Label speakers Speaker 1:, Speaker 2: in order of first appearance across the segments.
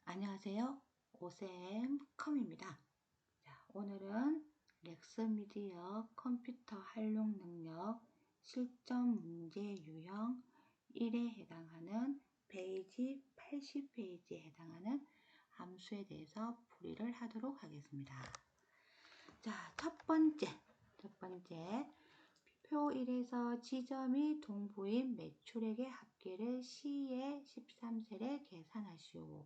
Speaker 1: 안녕하세요. 오쌤컴입니다. 자, 오늘은 렉스미디어 컴퓨터 활용 능력 실전 문제 유형 1에 해당하는 페이지 80페이지에 해당하는 함수에 대해서 풀이를 하도록 하겠습니다. 자, 첫 번째 표 1에서 지점이 동부인 매출액의 합계를 C의 13셀에 계산하시오.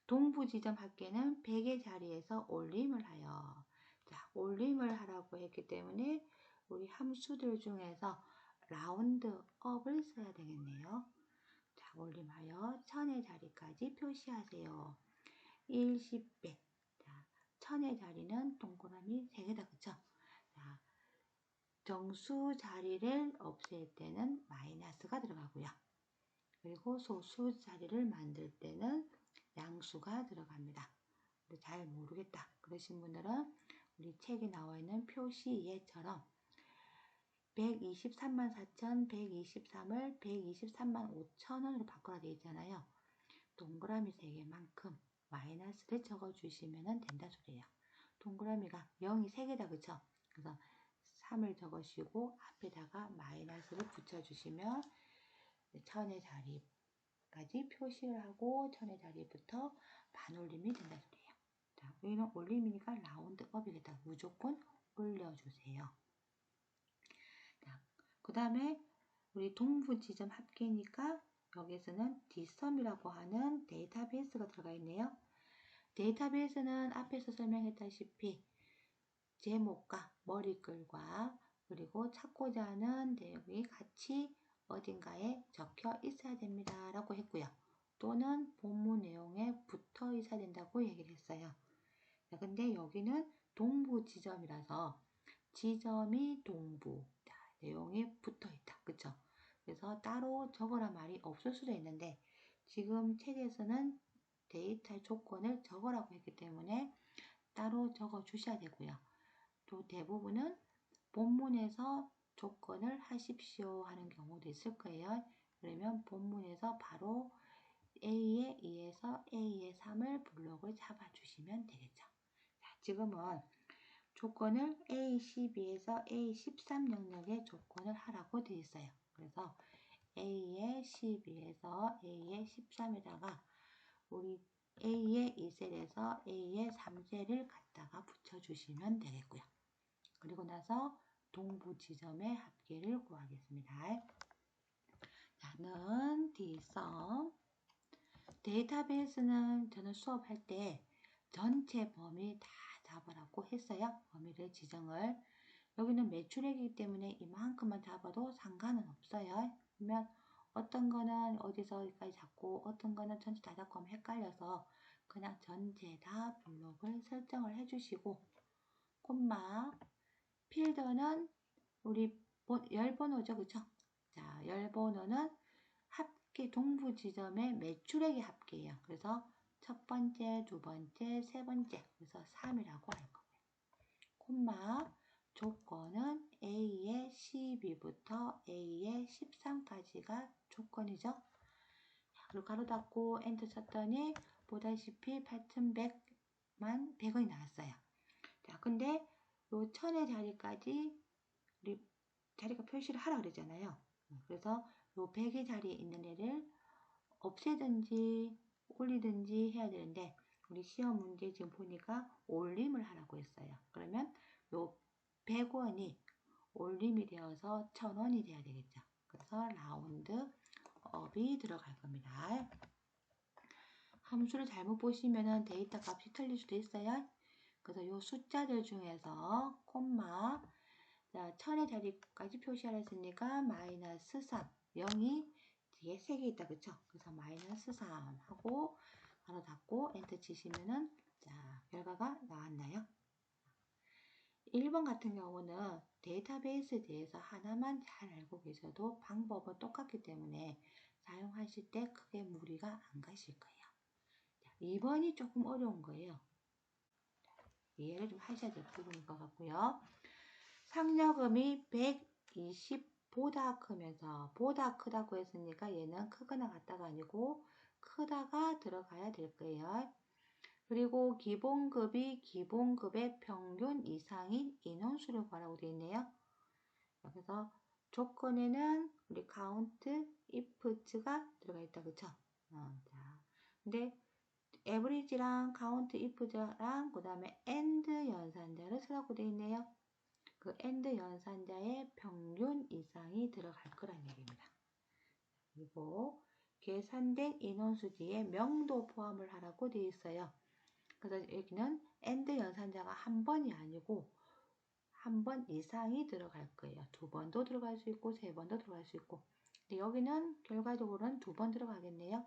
Speaker 1: 동부 지점 합계는 100의 자리에서 올림을 하여. 자, 올림을 하라고 했기 때문에 우리 함수들 중에서 라운드업을 써야 되겠네요. 자, 올림하여 1000의 자리까지 표시하세요. 1, 10, 100. 자, 1000의 자리는 동그라미 3개다, 그쵸? 자, 정수 자리를 없앨 때는 마이너스가 들어가고요. 그리고 소수 자리를 만들 때는 양수가 들어갑니다. 근데 잘 모르겠다 그러신 분들은 우리 책에 나와 있는 표시예처럼 123만 4,123을 123만 5천원으로 바꿔야 되어 있잖아요. 동그라미 3개만큼 마이너스를 적어주시면 된다 소리예요. 동그라미가 0이 3개다, 그쵸? 그래서 3을 적으시고 앞에다가 마이너스를 붙여주시면 1000의 자리까지 표시를 하고 1000의 자리부터 반올림이 된다 소리예요. 자, 여기는 올림이니까 라운드업이겠다. 무조건 올려주세요. 그 다음에 우리 동부 지점 합계니까 여기서는 dsum이라고 하는 데이터베이스가 들어가 있네요. 데이터베이스는 앞에서 설명했다시피 제목과 머리글과 그리고 찾고자 하는 내용이 같이 어딘가에 적혀 있어야 됩니다 라고 했고요. 또는 본문 내용에 붙어 있어야 된다고 얘기를 했어요. 근데 여기는 동부 지점이라서 지점이 동부, 자, 내용이 붙어 있다. 그쵸? 그래서 따로 적으란 말이 없을 수도 있는데 지금 책에서는 데이터 조건을 적으라고 했기 때문에 따로 적어 주셔야 되고요. 또 대부분은 본문에서 조건을 하십시오 하는 경우도 있을 거예요. 그러면 본문에서 바로 A의 2에서 A의 3을 블록을 잡아 주시면 되겠죠. 자, 지금은 조건을 A12에서 A13 영역의 조건을 하라고 되어 있어요. 그래서 A의 12에서 A의 13에다가 우리 A의 2셀에서 A의 3셀을 갖다가 붙여주시면 되겠고요. 그리고 나서 동부 지점의 합계를 구하겠습니다. 자는 dsum 데이터베이스는 저는 수업할 때 전체 범위 다 잡으라고 했어요. 범위를 지정을. 여기는 매출액이기 때문에 이만큼만 잡아도 상관은 없어요. 그러면 어떤 거는 어디서까지 잡고 어떤 거는 전체 다 잡고 하면 헷갈려서 그냥 전체 다 블록을 설정을 해주시고 콤마 필드는 우리 열번호죠, 그쵸? 자, 열번호는 합계 동부 지점의 매출액의 합계예요. 그래서 첫 번째, 두 번째, 세 번째, 그래서 3이라고 할 거고요. 콤마 조건은 A의 12부터 A의 13까지가 조건이죠. 그리고 가로 닫고 엔터 쳤더니 보다시피 8100만 100원이 나왔어요. 자, 근데 요 1000의 자리까지 우리 자리가 표시를 하라 그러잖아요. 그래서 요 100의 자리에 있는 애를 없애든지 올리든지 해야 되는데 우리 시험 문제 지금 보니까 올림을 하라고 했어요. 그러면 요 100원이 올림이 되어서 1000원이 돼야 되겠죠. 그래서 라운드 업이 들어갈 겁니다. 함수를 잘못 보시면 데이터 값이 틀릴 수도 있어요. 그래서 요 숫자들 중에서 콤마 자, 1000의 자리까지 표시하라 했으니까 마이너스 3 0이 뒤에 3개 있다 그쵸? 그래서 마이너스 3 하고 바로 닫고 엔터 치시면은 자 결과가 나왔나요? 1번 같은 경우는 데이터베이스에 대해서 하나만 잘 알고 계셔도 방법은 똑같기 때문에 사용하실 때 크게 무리가 안 가실 거예요. 2번이 조금 어려운 거예요. 이해를 좀 하셔야 될 부분인 것 같고요. 상여금이 120보다 크면서 보다 크다고 했으니까 얘는 크거나 같다가 아니고 크다가 들어가야 될 거예요. 그리고 기본급이 기본급의 평균 이상인 인원수를 구하라고 되어 있네요. 그래서 조건에는 우리 count ifs가 들어가 있다, 그쵸? 자, 근데 average랑 count ifs랑 그 다음에 and 연산자를 쓰라고 되어 있네요. 그 and 연산자의 평균 이상이 들어갈 거란 얘기입니다. 그리고 계산된 인원수 뒤에 명도 포함을 하라고 되어 있어요. 그래서 여기는 and 연산자가 한 번이 아니고 한 번 이상이 들어갈 거예요. 두 번도 들어갈 수 있고 세 번도 들어갈 수 있고. 근데 여기는 결과적으로는 두 번 들어가겠네요.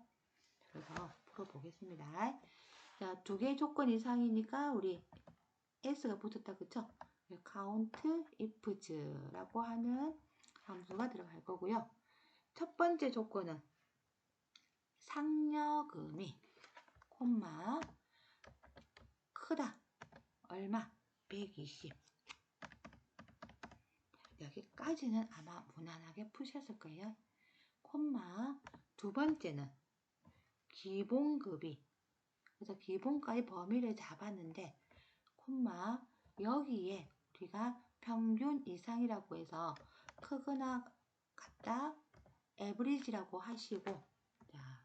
Speaker 1: 그래서 풀어보겠습니다. 자, 두 개의 조건 이상이니까 우리 s가 붙었다, 그쵸? count ifs라고 하는 함수가 들어갈 거고요. 첫 번째 조건은 상여금이 콤마 크다. 얼마? 120. 여기까지는 아마 무난하게 푸셨을 거예요. 콤마 두 번째는 기본급이, 그래서 기본가의 범위를 잡았는데 콤마 여기에 우리가 평균 이상이라고 해서 크거나 같다 에브리지라고 하시고, 자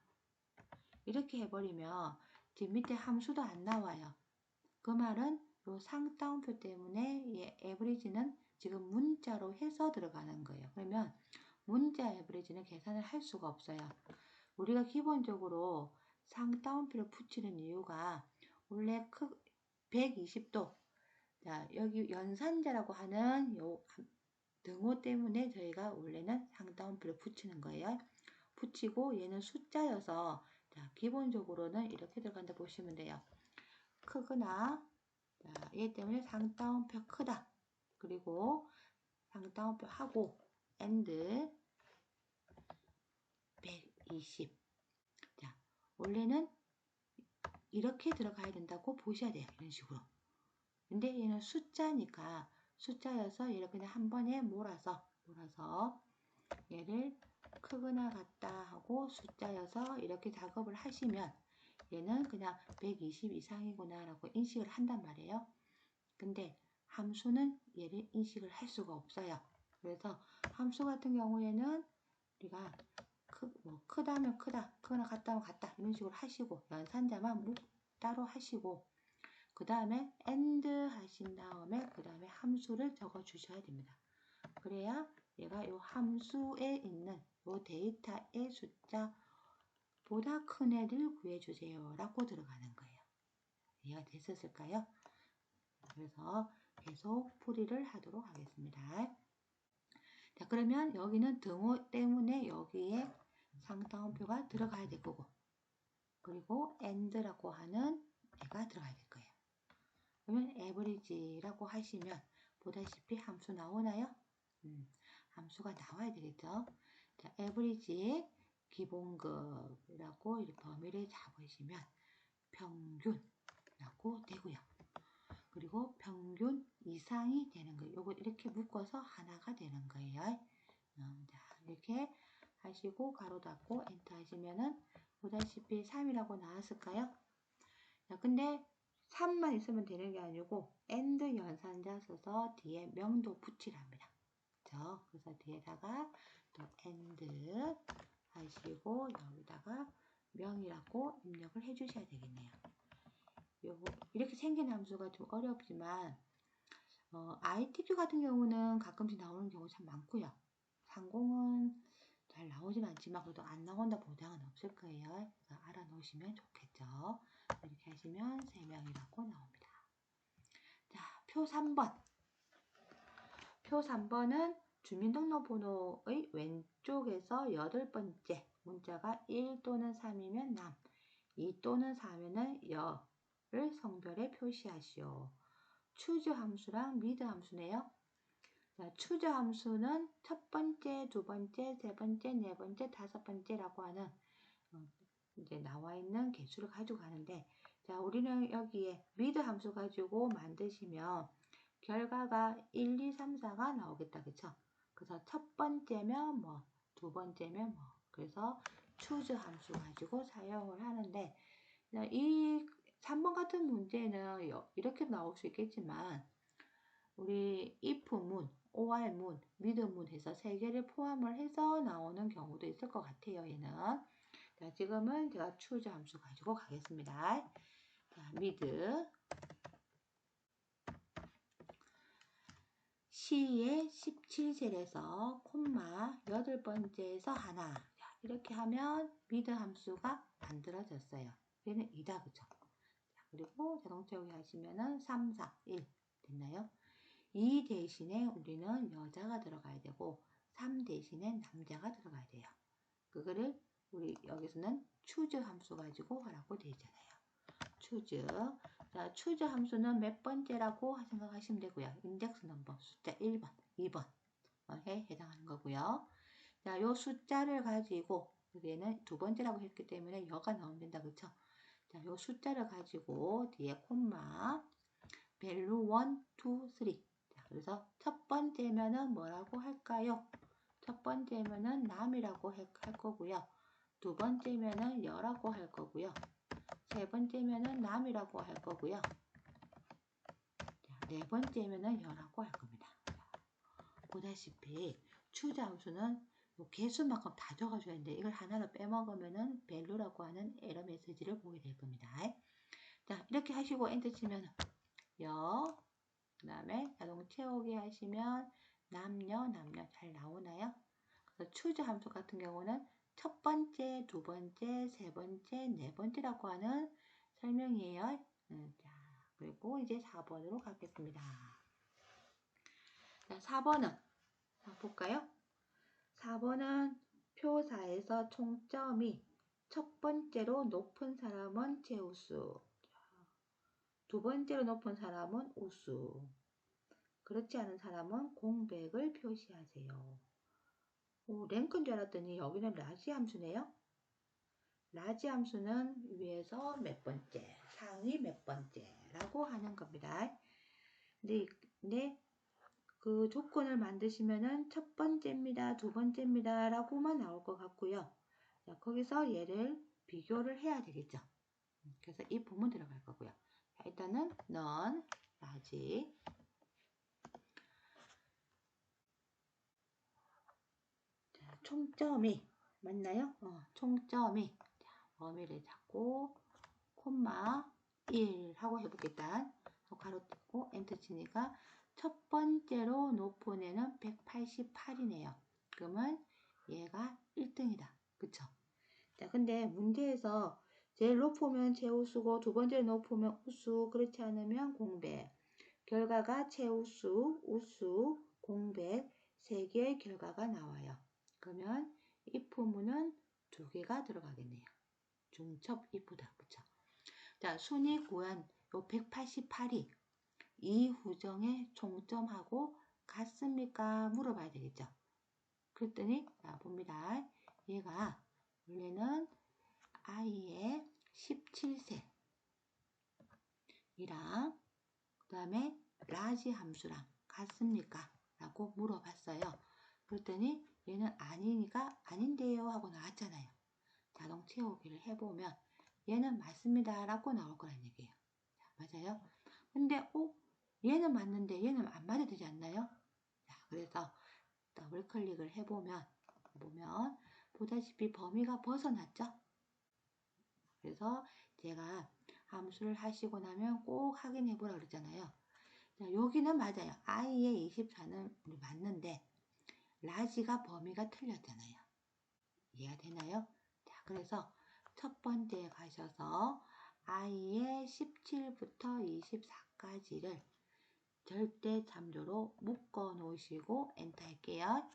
Speaker 1: 이렇게 해버리면 뒷밑에 함수도 안 나와요. 그 말은 요 상따옴표 때문에 이 에브리지는 지금 문자로 해서 들어가는 거예요. 그러면 문자 에브리지는 계산을 할 수가 없어요. 우리가 기본적으로 상따옴표를 붙이는 이유가 원래 120도, 자 여기 연산자라고 하는 요 등호 때문에 저희가 원래는 상따옴표를 붙이는 거예요. 붙이고 얘는 숫자여서 자 기본적으로는 이렇게 들어간다 보시면 돼요. 크거나, 자, 얘 때문에 상따옴표 크다. 그리고 상따옴표 하고 and 120. 자, 원래는 이렇게 들어가야 된다고 보셔야 돼요. 이런 식으로. 근데 얘는 숫자니까 숫자여서 얘를 그냥 한 번에 몰아서 얘를 크거나 같다 하고 숫자여서 이렇게 작업을 하시면 얘는 그냥 120 이상이구나 라고 인식을 한단 말이에요. 근데 함수는 얘를 인식을 할 수가 없어요. 그래서 함수 같은 경우에는 우리가 크다면 크다, 크거나 같다면 같다 이런 식으로 하시고 연산자만 따로 하시고 그 다음에 and 하신 다음에 그 다음에 함수를 적어 주셔야 됩니다. 그래야 얘가 이 함수에 있는 이 데이터의 숫자 보다 큰 애를 구해주세요 라고 들어가는 거예요. 이해가 됐었을까요? 그래서 계속 풀이를 하도록 하겠습니다. 자, 그러면 여기는 등호 때문에 여기에 상따옴표가 들어가야 될 거고, 그리고 and라고 하는 애가 들어가야 될 거예요. 그러면 average라고 하시면 보다시피 함수 나오나요? 함수가 나와야 되겠죠. 자, average 기본급이라고 이렇게 범위를 잡으시면 평균이라고 되고요. 그리고 평균 이상이 되는 거예요. 요거 이렇게 묶어서 하나가 되는 거예요. 자, 이렇게 하시고 가로 닫고 엔터 하시면은 보다시피 3이라고 나왔을까요? 자, 근데 3만 있으면 되는 게 아니고 and 연산자 써서 뒤에 명도 붙이랍니다. 그렇죠? 그래서 뒤에다가 또 and 하시고 여기다가 명이라고 입력을 해 주셔야 되겠네요. 요거 이렇게 생긴 함수가 좀 어렵지만 ITQ 같은 경우는 가끔씩 나오는 경우 참 많고요. 상공은 잘 나오진 않지만 그래도 안 나온다 보장은 없을 거예요. 그래서 알아놓으시면 좋겠죠. 이렇게 하시면 3명이라고 나옵니다. 자, 표 3번. 표 3번은 주민등록번호의 왼쪽에서 8번째 문자가 1 또는 3이면 남, 2 또는 4면은 여를 성별에 표시하시오. 추즈 함수랑 미드 함수네요. 자, 추즈 함수는 첫 번째, 두 번째, 세 번째, 네 번째, 다섯 번째라고 하는 이제 나와 있는 개수를 가지고 가는데, 자, 우리는 여기에 미드 함수 가지고 만드시면 결과가 1, 2, 3, 4가 나오겠다, 그쵸? 그래서 첫 번째면 뭐, 두 번째면 뭐, 그래서 choose 함수 가지고 사용을 하는데, 이 3번 같은 문제는 이렇게 나올 수 있겠지만 우리 if 문, or 문, mid 문 해서 세 개를 포함을 해서 나오는 경우도 있을 것 같아요. 얘는. 자, 지금은 제가 choose 함수 가지고 가겠습니다. 자, mid C의 17셀에서 콤마 8번째에서 하나. 자, 이렇게 하면 mid 함수가 만들어졌어요. 얘는 2다, 그쵸? 자, 그리고 자동 채우기 하시면은 3, 4, 1 됐나요? 2 대신에 우리는 여자가 들어가야 되고 3 대신에 남자가 들어가야 돼요. 그거를 우리 여기서는 choose 함수 가지고 하라고 되어 있잖아요. choose. 자, choose 함수는 몇 번째라고 생각하시면 되고요. 인덱스 넘버 숫자 1번, 2번 에 해당하는 거고요. 자, 요 숫자를 가지고 여기에는 두 번째라고 했기 때문에 여가 나오면 된다, 그쵸? 자, 요 숫자를 가지고 뒤에 콤마 value 1, 2, 3. 자, 그래서 첫 번째면은 뭐라고 할까요? 첫 번째면은 남이라고 할 거고요. 두 번째면은 여라고 할 거고요. 세 번째면은 남이라고 할 거고요. 자, 네 번째면은 여라고 할 겁니다. 자, 보다시피 choose 함수는 개수만큼 다 적어줘야 되는데 이걸 하나로 빼먹으면은 value라고 하는 에러 메시지를 보게 될 겁니다. 자, 이렇게 하시고 엔터 치면 여, 그 다음에 자동 채우기 하시면 남녀 잘 나오나요? 그래서 choose 함수 같은 경우는 첫 번째, 두 번째, 세 번째, 네 번째라고 하는 설명이에요. 자, 그리고 이제 4번으로 가겠습니다. 자, 4번은 볼까요? 4번은 표사에서 총점이 첫 번째로 높은 사람은 제우스, 두 번째로 높은 사람은 우수, 그렇지 않은 사람은 공백을 표시하세요. 랭크인 줄 알았더니 여기는 라지 함수네요. 라지 함수는 위에서 몇 번째, 상위 몇 번째라고 하는 겁니다. 근데 그 조건을 만드시면은 첫 번째입니다, 두 번째입니다 라고만 나올 것 같고요. 자, 거기서 얘를 비교를 해야 되겠죠. 그래서 이 부분 들어갈 거고요. 자, 일단은 none, 라지. 자, 총점이 맞나요? 총점이. 자, 범위를 잡고 콤마 1 하고 해보겠다. 가로 뜯고 엔터 치니까 첫 번째로 높은 애는 188이네요. 그러면 얘가 1등이다. 그쵸? 자, 근데 문제에서 제일 높으면 최우수고 두 번째로 높으면 우수, 그렇지 않으면 공백. 결과가 최우수, 우수, 공백 세 개의 결과가 나와요. 그러면 if문은 두 개가 들어가겠네요. 중첩 if다. 그쵸? 자, 순위 구한 요 188이 이 후정의 총점하고 같습니까? 물어봐야 되겠죠. 그랬더니 자, 봅니다. 얘가 원래는 i의 17세 이랑 그 다음에 라지 함수랑 같습니까? 라고 물어봤어요. 그랬더니 얘는 아니니까 아닌데요 하고 나왔잖아요. 자동 채우기를 해보면 얘는 맞습니다 라고 나올 거란 얘기예요. 자, 맞아요? 근데 얘는 맞는데 얘는 안 맞아야 되지 않나요? 자, 그래서 더블 클릭을 해보면 보다시피 범위가 벗어났죠? 그래서 제가 함수를 하시고 나면 꼭 확인해 보라 그랬잖아요. 자, 여기는 맞아요. i의 24는 맞는데 라지가 범위가 틀렸잖아요. 이해가 되나요? 자, 그래서 첫 번째에 가셔서 i의 17부터 24까지를 절대 참조로 묶어 놓으시고 엔터 할게요.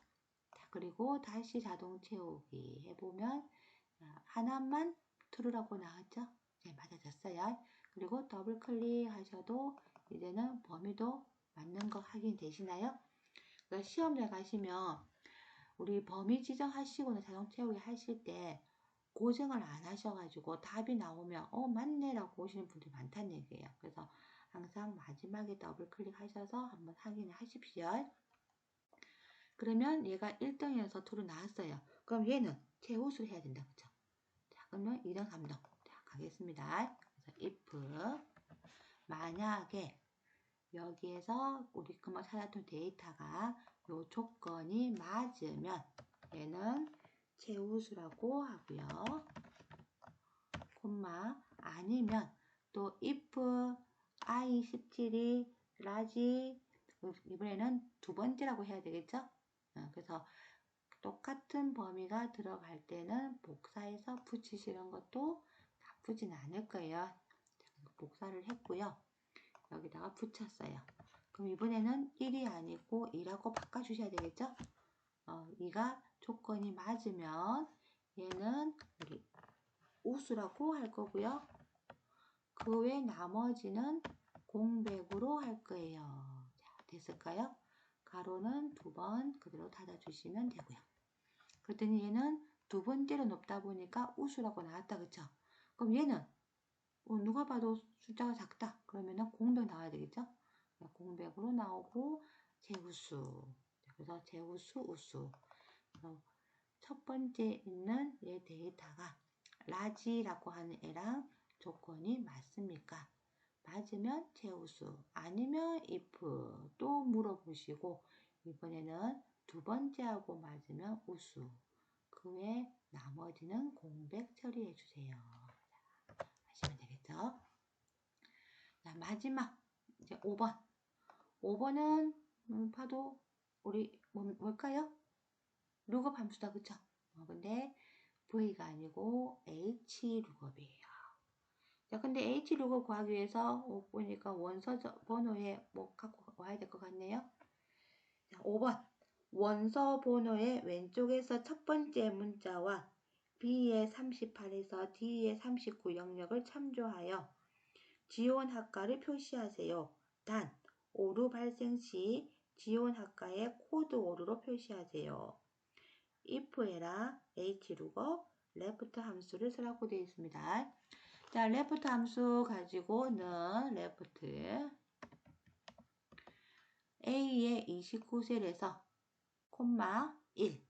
Speaker 1: 자, 그리고 다시 자동 채우기 해보면 하나만 true라고 나왔죠? 네, 맞아졌어요. 그리고 더블 클릭하셔도 이제는 범위도 맞는 거 확인되시나요? 그러니까 시험장 가시면 우리 범위 지정하시고는 자동 채우기 하실 때 고정을 안 하셔가지고 답이 나오면 맞네라고 보시는 분들이 많다는 얘기예요. 그래서 항상 마지막에 더블 클릭하셔서 한번 확인을 하십시오. 그러면 얘가 1등에서 2로 나왔어요. 그럼 얘는 최우수를 해야 된다. 그쵸? 그러면 2등, 3등. 자, 가겠습니다. 그래서 if 만약에 여기에서 우리 금방 찾았던 데이터가 요 조건이 맞으면 얘는 최우수라고 하고요. 콤마 아니면 또 if i17이 라지 이번에는 두 번째라고 해야 되겠죠? 그래서 똑같은 범위가 들어갈 때는 복사해서 붙이시는 것도 나쁘진 않을 거예요. 복사를 했고요. 여기다가 붙였어요. 그럼 이번에는 1이 아니고 2라고 바꿔주셔야 되겠죠? 2가 조건이 맞으면 얘는 우리 우수라고 할 거고요. 그 외 나머지는 공백으로 할 거예요. 자, 됐을까요? 가로는 2번 그대로 닫아주시면 되고요. 그랬더니 얘는 두 번째로 높다 보니까 우수라고 나왔다. 그쵸? 그럼 얘는 누가 봐도 숫자가 작다. 그러면은 공백 나와야 되겠죠? 공백으로 나오고 제우수. 그래서 제우수, 우수. 첫 번째 있는 얘 데이터가 라지라고 하는 애랑 조건이 맞습니까? 맞으면 제우수, 아니면 if 또 물어보시고 이번에는 두 번째하고 맞으면 우수. 그 외 나머지는 공백 처리해 주세요. 하시면 되겠죠? 자, 마지막 이제 5번. 5번은 봐도 우리 뭘까요? 룩업 함수다. 그쵸? 근데 V가 아니고 H 룩업이에요. 자, 근데 H 룩업 구하기 위해서 보니까 원서 번호에 뭐 갖고 와야 될 것 같네요. 자, 5번. 원서 번호의 왼쪽에서 첫 번째 문자와 B의 38에서 D의 39 영역을 참조하여 지원 학과를 표시하세요. 단, 오류 발생 시 지원 학과의 코드 오류로 표시하세요. if에라 hlookup left 함수를 쓰라고 되어 있습니다. 자, left 함수 가지고는 left a의 29셀에서 콤마 1.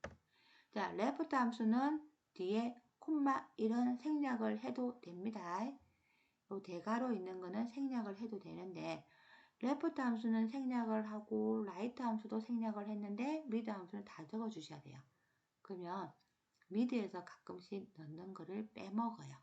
Speaker 1: 자, left 함수는 뒤에 콤마 1은 생략을 해도 됩니다. 요 대괄호 있는 거는 생략을 해도 되는데 left 함수는 생략을 하고 right 함수도 생략을 했는데 mid 함수는 다 적어 주셔야 돼요. 그러면 미드에서 가끔씩 넣는 거를 빼먹어요.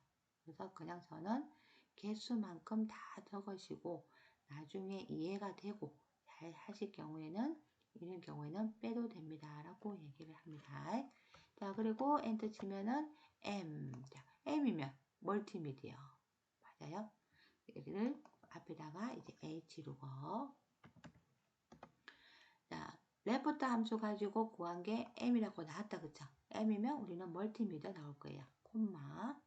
Speaker 1: 그래서 그냥 저는 개수만큼 다 적으시고 나중에 이해가 되고 잘 하실 경우에는 이런 경우에는 빼도 됩니다. 라고 얘기를 합니다. 자, 그리고 엔터 치면은 M. 자, M이면 멀티미디어. 맞아요. 여기를 앞에다가 이제 H 룩업. 자, 레프트 함수 가지고 구한 게 M이라고 나왔다. 그쵸? M이면 우리는 멀티미디어 나올 거예요. 콤마.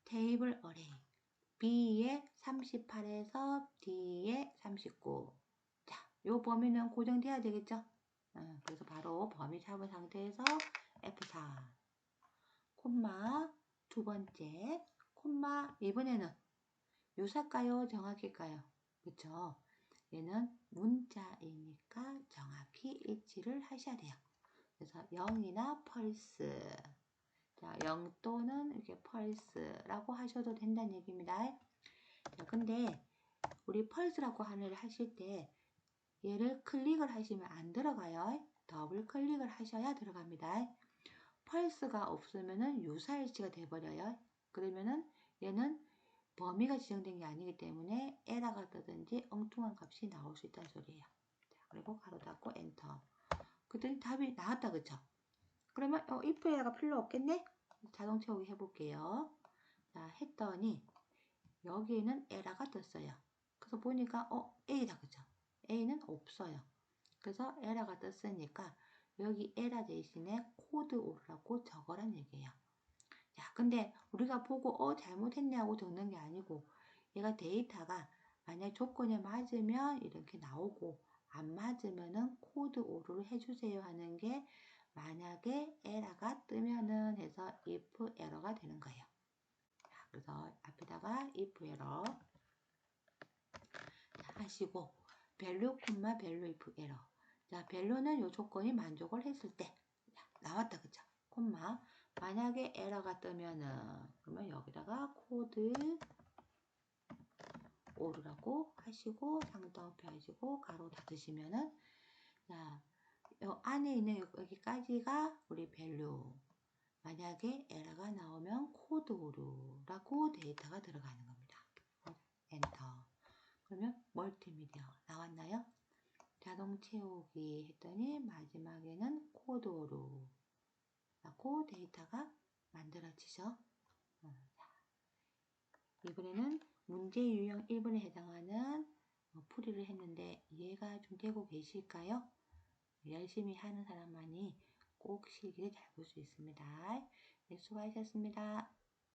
Speaker 1: 테이블 어레이. B의 38에서 D의 39. 자, 요 범위는 고정돼야 되겠죠? 그래서 바로 범위 잡은 상태에서 F4. 콤마. 두 번째. 콤마. 이번에는 유사일까요? 정확일까요? 그쵸? 얘는 문자이니까 정확히 일치를 하셔야 돼요. 그래서 0이나 펄스. 자, 0 또는 이렇게 펄스라고 하셔도 된다는 얘기입니다. 자, 근데 우리 펄스라고 하는 하실 때 얘를 클릭을 하시면 안 들어가요. 더블 클릭을 하셔야 들어갑니다. 펄스가 없으면은 유사일치가 돼버려요. 그러면은 얘는 범위가 지정된 게 아니기 때문에 에러가 뜨든지 엉뚱한 값이 나올 수 있다는 소리예요. 자, 그리고 가로 닫고 엔터. 그랬더니 답이 나왔다. 그쵸? 그러면 if 에러가 필요 없겠네? 자동 채우기 해볼게요. 자, 했더니 여기에는 에러가 떴어요. 그래서 보니까 A다. 그쵸? A는 없어요. 그래서 에러가 떴으니까 여기 에러 대신에 코드 오류라고 적으란 얘기예요. 자, 근데 우리가 보고 잘못했냐고 적는 게 아니고 얘가 데이터가 만약 조건에 맞으면 이렇게 나오고 안 맞으면은 코드 오류를 해주세요 하는 게 만약에 에러가 뜨면은 해서 if 에러가 되는 거예요. 자, 그래서 앞에다가 if 에러 하시고 value, value if 에러. 자, value는 요 조건이 만족을 했을 때 자, 나왔다. 그쵸? 콤마 만약에 에러가 뜨면은 그러면 여기다가 코드 오르라고 하시고 상따옴표 하시고 가로 닫으시면은 자, 요 안에 있는 여기까지가 우리 밸류. 만약에 에러가 나오면 코드 오류라고 데이터가 들어가는 겁니다. 엔터. 그러면 멀티미디어 나왔나요? 자동 채우기 했더니 마지막에는 코드 오류라고 데이터가 만들어지죠. 이번에는 문제 유형 1번에 해당하는 풀이를 했는데 이해가 좀 되고 계실까요? 열심히 하는 사람만이 꼭 실기를 잘 볼 수 있습니다. 네, 수고하셨습니다.